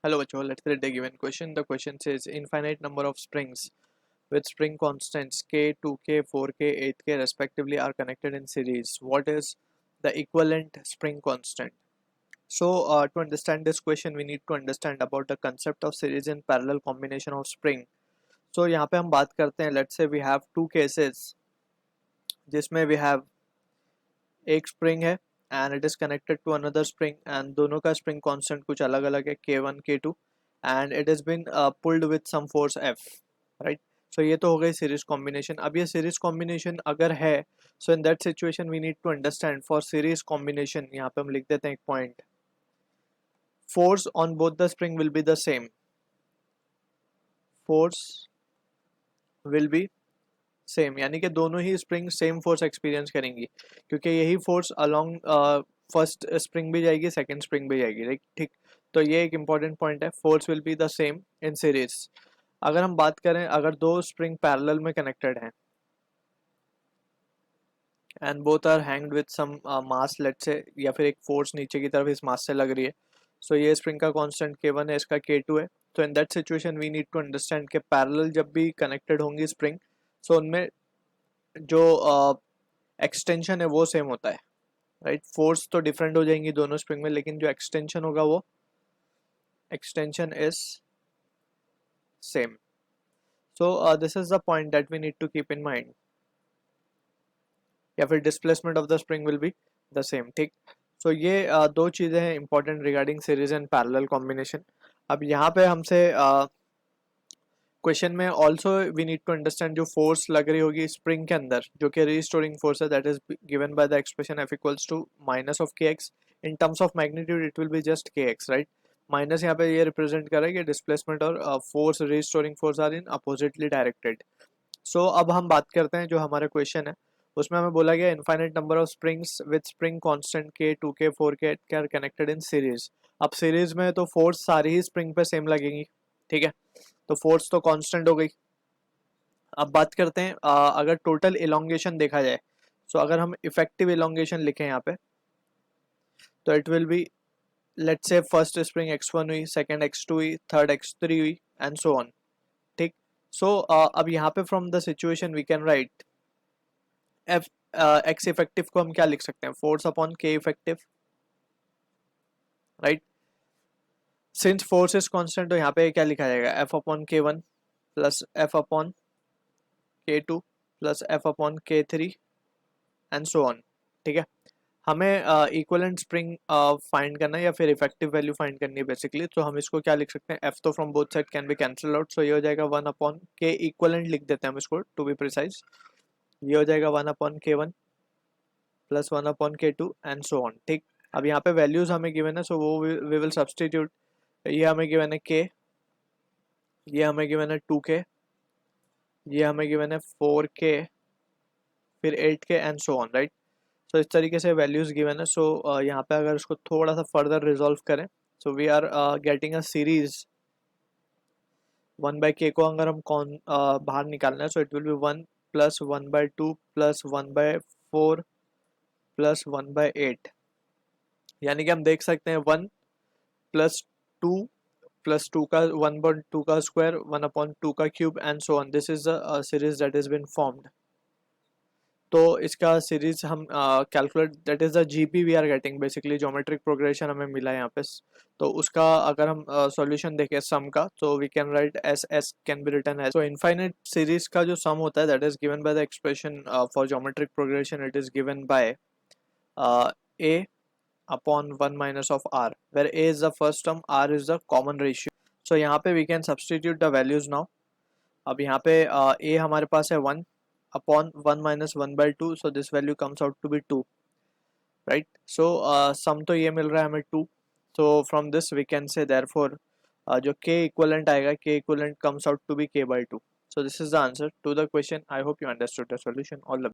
Hello, bachcho. Let's read the given question. The question says infinite number of springs with spring constants k, 2k, 4k, 8k respectively are connected in series. What is the equivalent spring constant? So, to understand this question, we need to understand about the concept of series and parallel combination of spring. So, यहाँ पे हम बात करते हैं. Let's say we have two cases जिसमें we have एक spring है and it is connected to another spring and दोनों का spring constant कुछ अलग अलग है k1 k2 and it has been pulled with some force F, right? So ये तो हो गई series combination. अब ये series combination अगर है, so in that situation we need to understand for series combination, यहाँ पे हम लिख देते हैं एक point, force on both the spring will be the same. Force will be same, यानी कि दोनों ही स्प्रिंग सेम फोर्स एक्सपीरियंस करेंगी क्योंकि यही फोर्स अलोंग फर्स्ट स्प्रिंग भी जाएगी, सेकंड स्प्रिंग भी जाएगी, राइट? ठीक, तो ये एक इंपॉर्टेंट पॉइंट है. Force will be the same in series. अगर हम बात करें, अगर दो स्प्रिंग पैरेलल में कनेक्टेड हैं and both are hanged with some mass, let's say, या फिर एक फोर्स नीचे की तरफ इस मास से लग रही है, सो ये स्प्रिंग का कांस्टेंट k1 है, इसका k2 है. तो in that situation we need to understand कि पैरेलल जब भी कनेक्टेड होंगी स्प्रिंग, सो उनमें जो एक्सटेंशन है वो सेम होता है, राइट? फोर्स तो डिफरेंट हो जाएंगी दोनों स्प्रिंग में, लेकिन जो एक्सटेंशन होगा वो extension is same. So this is the point that we need to keep in mind, या फिर displacement of the spring will be the same. ठीक, सो ये दो चीज़ें हैं important regarding series and parallel combination. अब यहाँ पे हमसे क्वेश्चन में also we need to understand जो फोर्स लग रही होगी स्प्रिंग के अंदर, जो कि रीस्टोरिंग फोर्स है, that is given by the expression F equals to minus of K X. In terms of magnitude it will be just K X, right? Minus यहाँ पे ये रिप्रेजेंट कर रहा है कि डिस्प्लेसमेंट और force, restoring force are in oppositely directed. So अब हम बात करते हैं जो हमारा क्वेश्चन है, उसमें हमें बोला गया infinite number of springs with spring constant k, 2k, 4k are connected in series. अब सीरीज में तो फोर्स सारी ही स्प्रिंग पे सेम लगेंगी, ठीक है? तो फोर्स तो कांस्टेंट हो गई. अब बात करते हैं अगर टोटल इलोंगेशन देखा जाए, सो अगर हम इफेक्टिव इलोंगेशन लिखें यहाँ पे, तो it will B, let's say first spring x1 हुई, सेकंड x2 हुई, थर्ड x3 हुई एंड सो ऑन. ठीक, सो अब यहाँ पे from the situation we can write F x effective को हम क्या लिख सकते हैं, force upon k effective, right? Since force is constant तो यहाँ पे क्या लिखा जाएगा, F upon k1 plus F upon k2 plus F upon k3 and so on. ठीक है, हमें इक्वलेंट स्प्रिंग फाइंड करना है या फिर इफेक्टिव वैल्यू फाइंड करनी है बेसिकली. तो हम इसको क्या लिख सकते हैं, एफ तो from both side can be cancel out, so ये हो जाएगा 1 अपॉन के इक्वलेंट लिख देते हैं हम इसको टू बी प्रिसाइज. ये हो जाएगा 1 upon k1 plus 1 upon k2 and so on. ठीक, अब यहाँ पे वैल्यूज हमें गिवन है, सो वो वी विल सब्सटीट्यूट. ये हमें गिवन है k, ये हमें गिवन है 2k, ये हमें गिवन है 4k, फिर 8k and so on, right? So इस तरीके से वैल्यूज गिवन है. सो यहाँ पे अगर इसको थोड़ा सा फर्दर रिजॉल्व करें, so we are getting a series 1/k को अगर हम कौन बाहर निकालना है, so it will be 1 plus 1/2 plus 1/4 plus 1/8. यानी कि हम देख सकते हैं 1 प्लस 2 प्लस 2 का 1/2 का स्क्वायर, 1/2 का cube and so on. This is the series that is been formed. तो इसका सीरीज हम calculate, that is the GP we are getting, basically geometric progression हमें मिला है यहाँ पे. तो उसका अगर हम सॉल्यूशन देखें सम का, तो we can write S S can be written as. तो इनफाइनाइट सीरीज का जो सम होता है that is given by the expression for geometric progression, it is given by A upon 1 minus of R, where A is the first term, R is the common ratio. So यहाँ पे we can substitute the values now. अब यहाँ पे ए हमारे पास है 1 upon 1 minus 1/2, so this value comes out to be 2, right? So sum तो ये मिल रहा है हमें 2, so from this we can say therefore जो k equivalent आएगा, k equivalent comes out to be k/2. So this is the answer to the question. I hope you understood the solution. All the